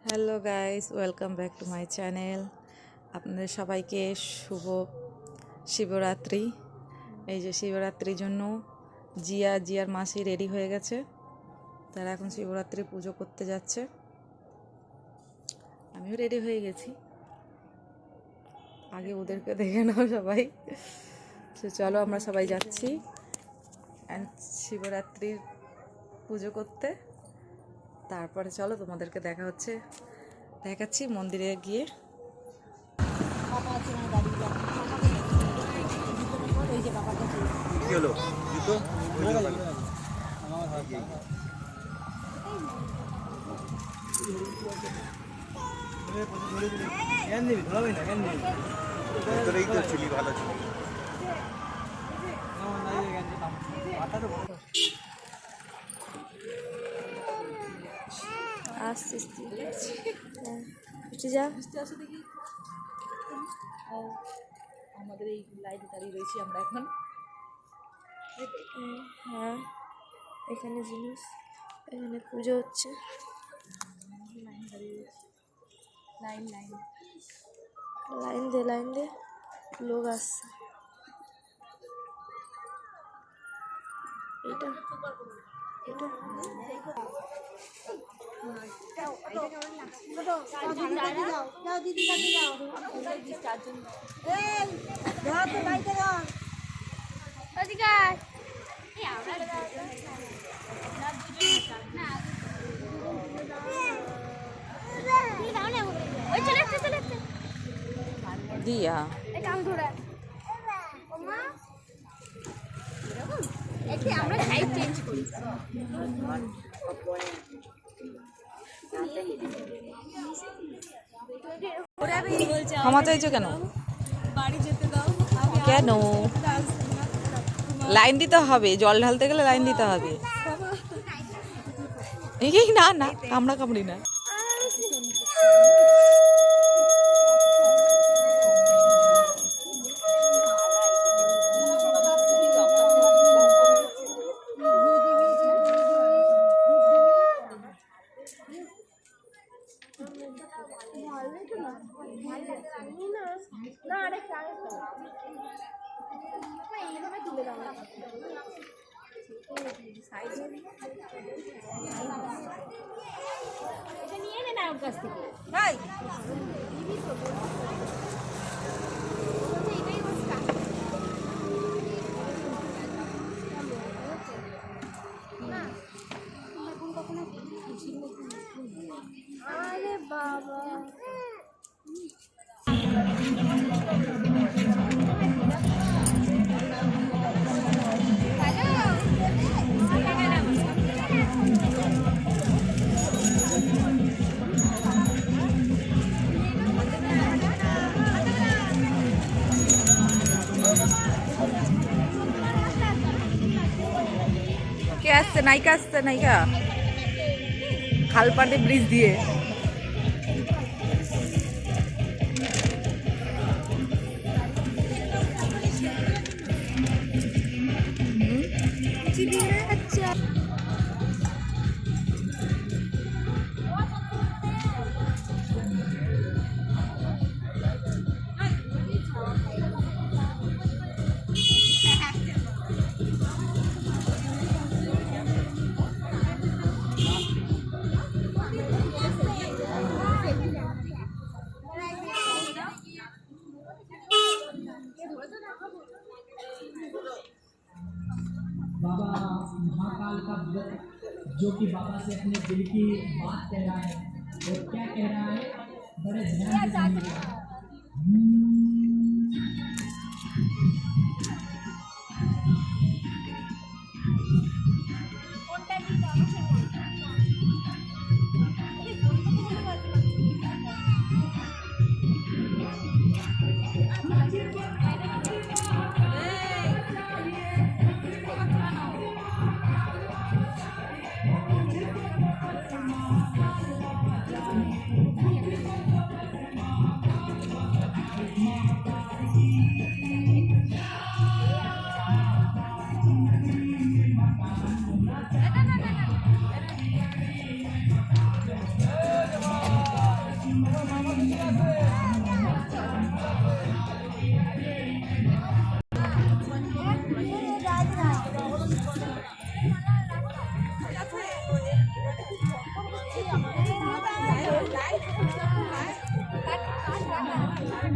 Hello guys, welcome back to my channel. আপনাদের সবাইকে শুভ শিবরাত্রি। এই যে শিবরাত্রির জন্য জিয়ার মাসি রেডি হয়ে গেছে। তারা এখন শিবরাত্রি পুজো করতে যাচ্ছে। আমিও রেডি হয়ে গেছি, আগে ওদেরকে দেখে নাও সবাই। তো চলো আমরা সবাই যাচ্ছি শিবরাত্রির পুজো করতে। তারপরে চলো তোমাদেরকে দেখাচ্ছি মন্দিরে গিয়ে। আমাদের এই লাইনে দাঁড়িয়ে রয়েছি আমরা এখন। হ্যাঁ, এখানে জিনিস, এখানে পুজো হচ্ছে। লাইন দে লোক আসছে। এটা দিয়া আমরা সাইড চেঞ্জ করি। ক্ষমা চাইছো কেন? বাড়ি যেতে দাও। কেন? লাইন দিতে হবে, জল ঢালতে গেলে লাইন দিতে হবে। এই না না, কামড়ি না। আরে বাবা, কে আসছে? নায়িকা আসছে, নায়িকা খালপাড়ে ব্রিজ দিয়ে। আচ্ছা बाबा महाकाल का व्रत जो कि बाबा से अपने दिल की बात कह रहा है और क्या कह रहा है, बड़े ध्यान से सुनिएगा।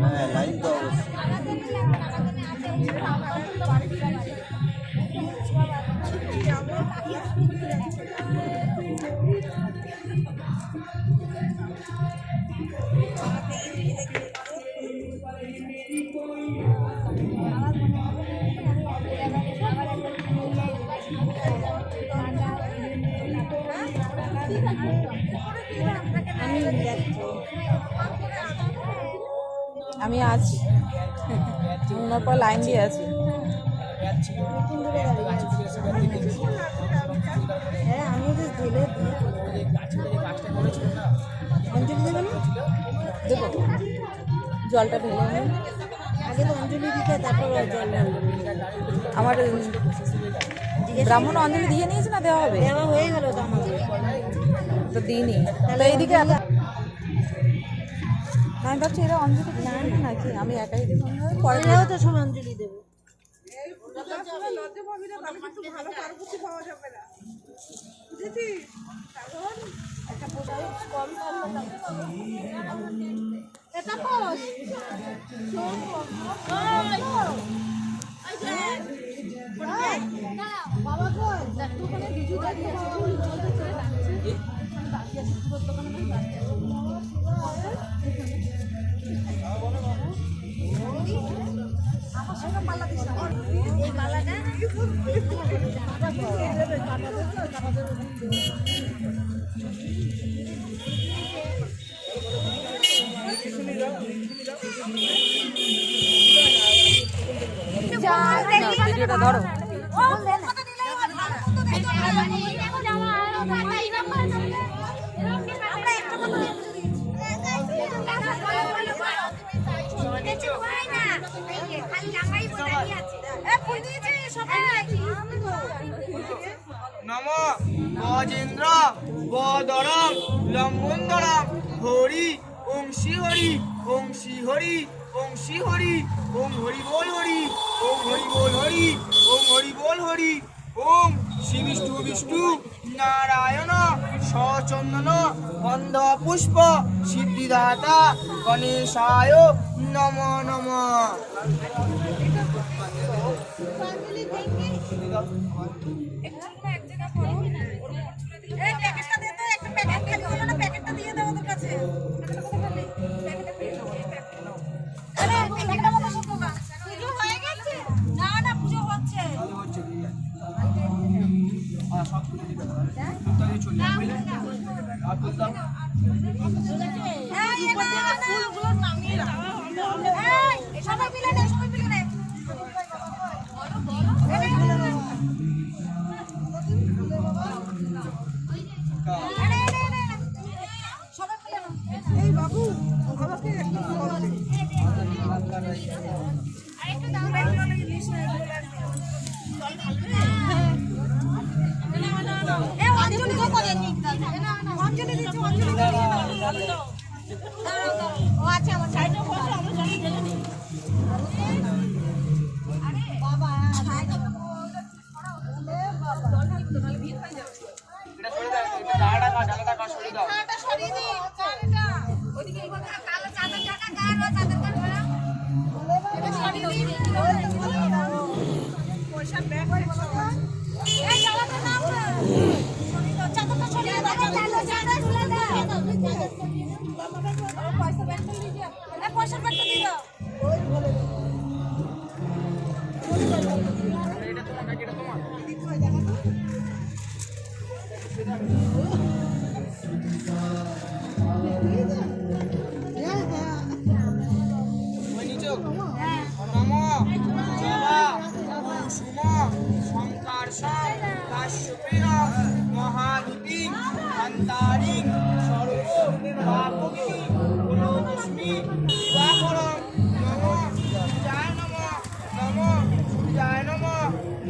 হ্যাঁ লাইন তো অবশ্যই। আমি আছি ওনার পর লাইন দিয়ে আছি। হ্যাঁ আমি তো দিলে অঞ্জলি দেবে না? দেবো জলটা ঢেলে নিন। আগে তো অঞ্জলি দিতে তারপর জল ঢালবে। আমার ব্রাহ্মণ অঞ্জলি দিয়ে নিয়েছে না দেওয়া হবে? দেওয়া হয়ে গেল তো আমাদের। তো দিইনি। তো এইদিকে আমি ভাবছি এরা অঞ্জলি দেয় নাকি, আমি একাই দেবো পরে পরেও তো সব অঞ্জলি দেবো। ভিডিওটা ধরো। নম গজেন্দ্র বদরম লম্বন্দরম হরি ওং শ্রী হরি ওং শ্রী হরি ওং শ্রী হরি ওং হরি বল হরি ওং হরি বল হরি ওং হরি বল হরি ওং শ্রী বিষ্ণু বিষ্ণু নারায়ণ সচন্দন গন্ধ পুষ্প সিদ্ধিদাতা গণেশায় নম নম।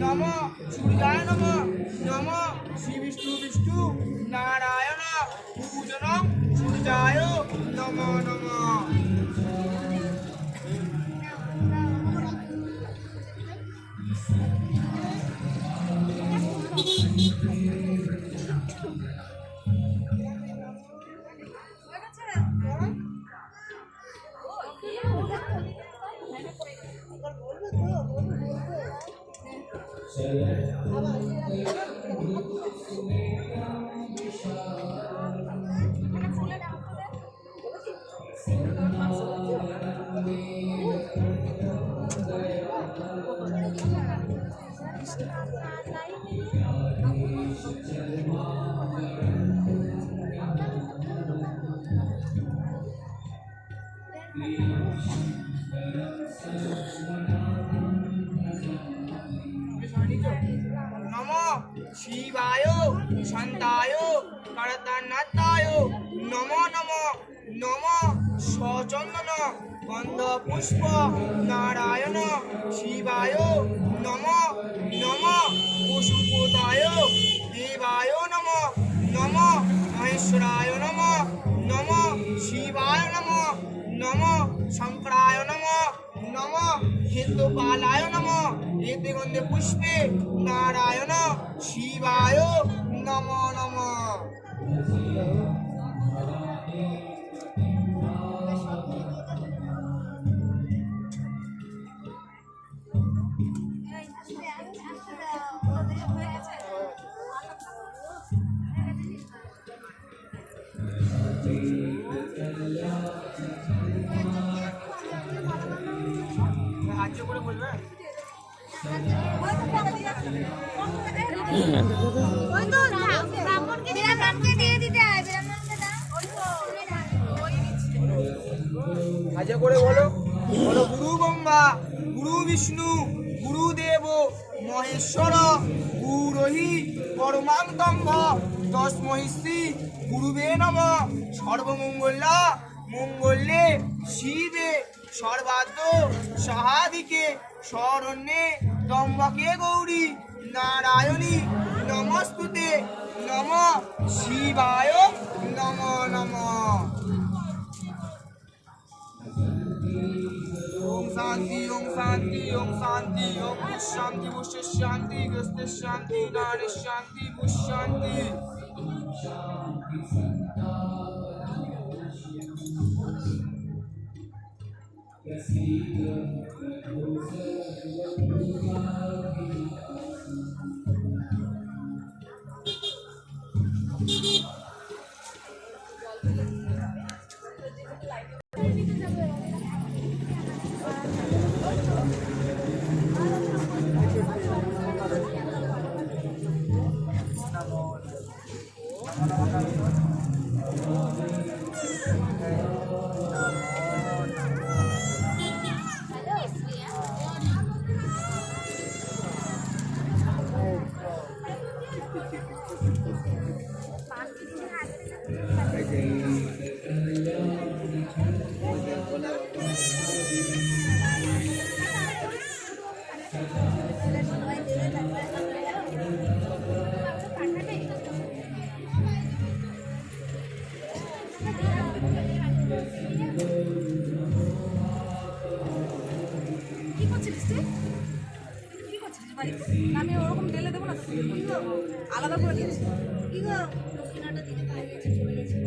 নম সূর্যায় নম নম শ্রী বিষ্ণু বিষ্ণু নারায়ণ পূজনম সূর্যায় নম নম। নম শিবায় শান্তায় করতনাতায় নম নম নম সচন্দন গন্ধ পুষ্প নারায়ণ শিবায় নম নম পশুপতায় দেবায় নম নম মহেশ্বরায় নম নম শিবায় নম নম শঙ্করায় নম নম হিন্দুপালায় নম এতে গন্ধে পুষ্পে নারায়ণ শিবায় নম নম। সাহায্য করে বলবে ব্রাহ্মণকে দিয়ে দিতে হয়, ব্রাহ্মণকে দাও। সাহায্য করে বলো বলো গুরু ব্রহ্মা গুরু বিষ্ণু গুরুদেব মহেশ্বর গুরুহি পরমান্তম্ভ তস্মৈ শ্রী গুরুবে নমঃ। সর্বমঙ্গলা মঙ্গলে শিবে সর্বাদ্য সাহাদিকে শরণ্যে ত্র্যম্বকে গৌরী নারায়ণী নমস্তুতে নমঃ শিবায় নমঃ নমঃ। ओम शांति ओम शांति ओम शांति ओम शांति बुश शांति ग्रस्त शांति नारी शांति बुश शांति। কি করছিস তুই? কি করছিস বাড়িতে? আমি ওরকম ঢেলে দেবো না, আলাদা করে দিয়েছি। কি গো দক্ষিণাটা দিতে পারে চলে গেছে।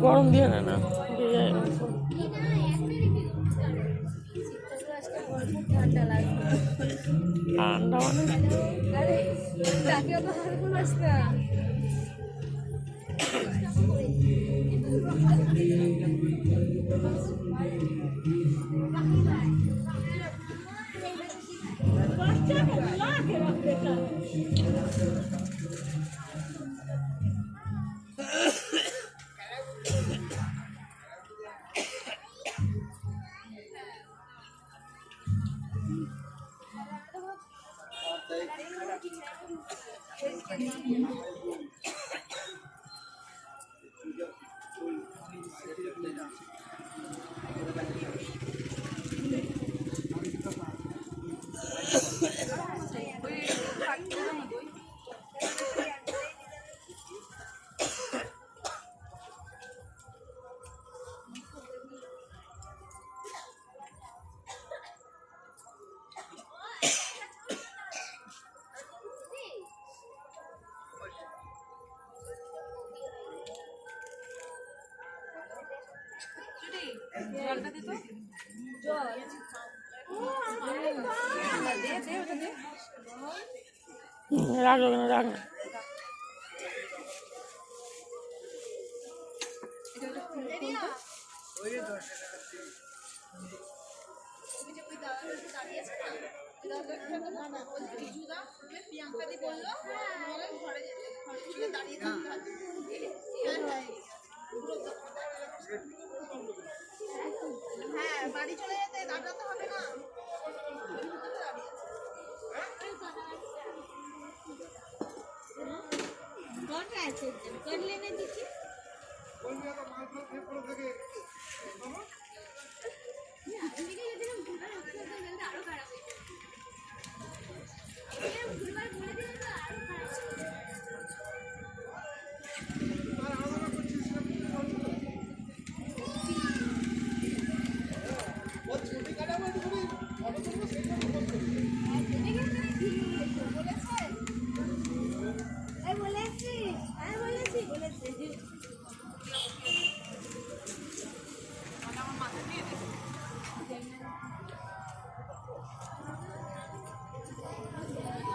গরম দিয়ে না ঠান্ডা লাগবে ঠান্ডা মানে আরে তাকে তো হালকা আসতে রাখো কেন রাখ না হ্যাঁ বাড়ি চলে যেতে দাঁড়াতে হবে না কোনটা আছে কোন লেনে দিছি আরো খারাপ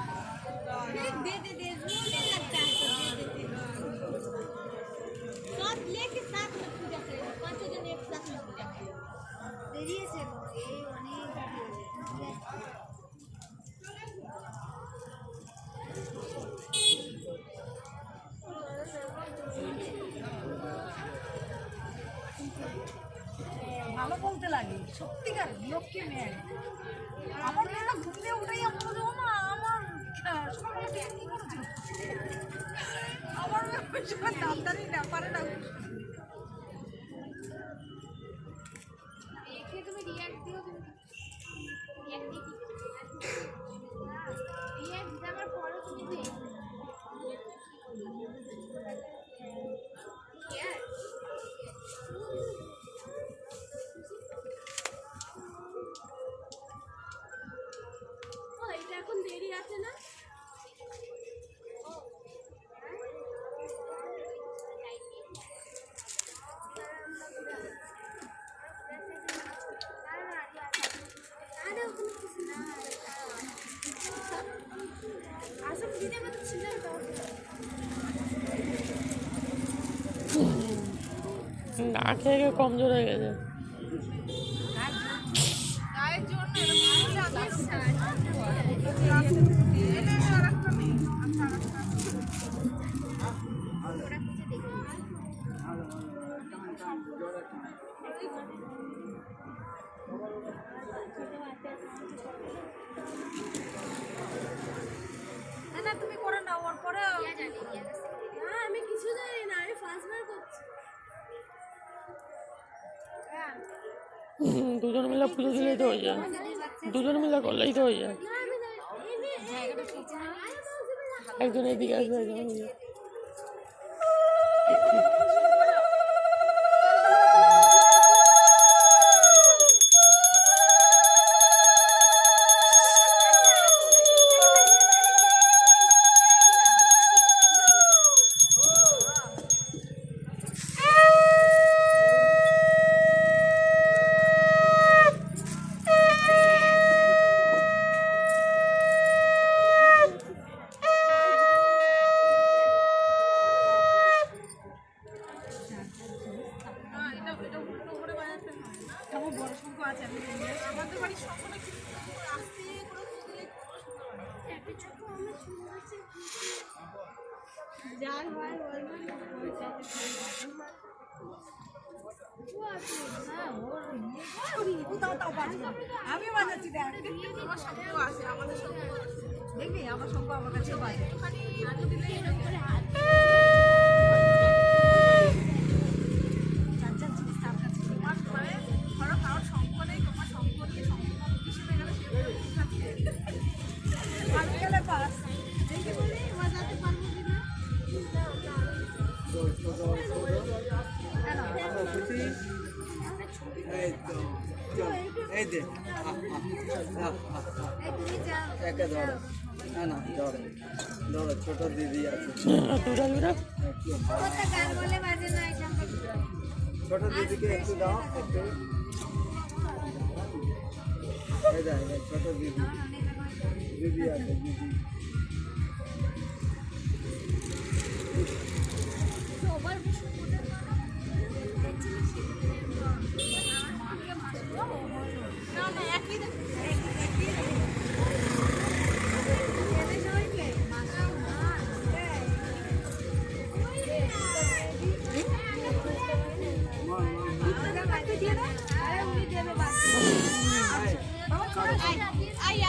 दे दे दे रोने लगता है तो दे दे सब लेके साथ में पूजा करेंगे पांचों जन एक साथ में पूजा करेंगे देरी से ये अनेक ভালো বলতে লাগে সত্যিকার লক্ষ্মী মেয়ে আমার মেয়েটা ঘুম দিয়ে উঠেই আমার বলে, ও মা আমার সকালবেলা কি করেছিল আমার মেয়ে তাড়াতাড়ি না পারে না देखे तुम्हें रिएक्ट दियो तुम रिएक्ट देखी रिएक्ट जाবার পরে তুমি দেখ ও এটা এখন দেরি আছে না না খেয়ে কমজোর হয়ে গেছে গায়ের জন্য না তুমি করে নাও ওর পরে না আমি কিছু জানি না আমি ফার্স্ট বার করছি দুজন মিলে পুজো দিলেই তো হয়ে যায় দুজন মিলে করলেই তো হয়ে যায় না আমি জায়গাটা ঠিক আছে একজন এদিকে আসবে একজন ওদিকে। বড় শঙ্খ আছে আমি নিয়ে আসি। আমাদের বাড়ির শঙ্খটা কিন্তু আস্তে করে খুঁজলে যার হয় ওর আমি বাজাচ্ছি দেখ আমার শঙ্খ আছে আমাদের শঙ্খ দেখবি আমার শঙ্খ আমার কাছে বাজে চার চার জিনিস তার কাছে তোমার মানে ধরো কারোর শঙ্খ নেই তোমার শঙ্খ দিয়ে শঙ্খ হিসেবে গেলে আমি গেলে পাস দেখে বলে বাজাতে পারবো কিনা এই দে এই তুমি যাও একে ধরো না না ধরো ধরো ছোট দিদি আছে ওটা গান বলে বাজে না এটা ছোট দিদিকে একটু দাও একটু এই দেখ এই ছোট দিদি দিদি আছে দিদি সবার না না একই সবাইকে মাসা দিয়ে দাও আরে উনি দেবে বাচ্চা বাবা চলো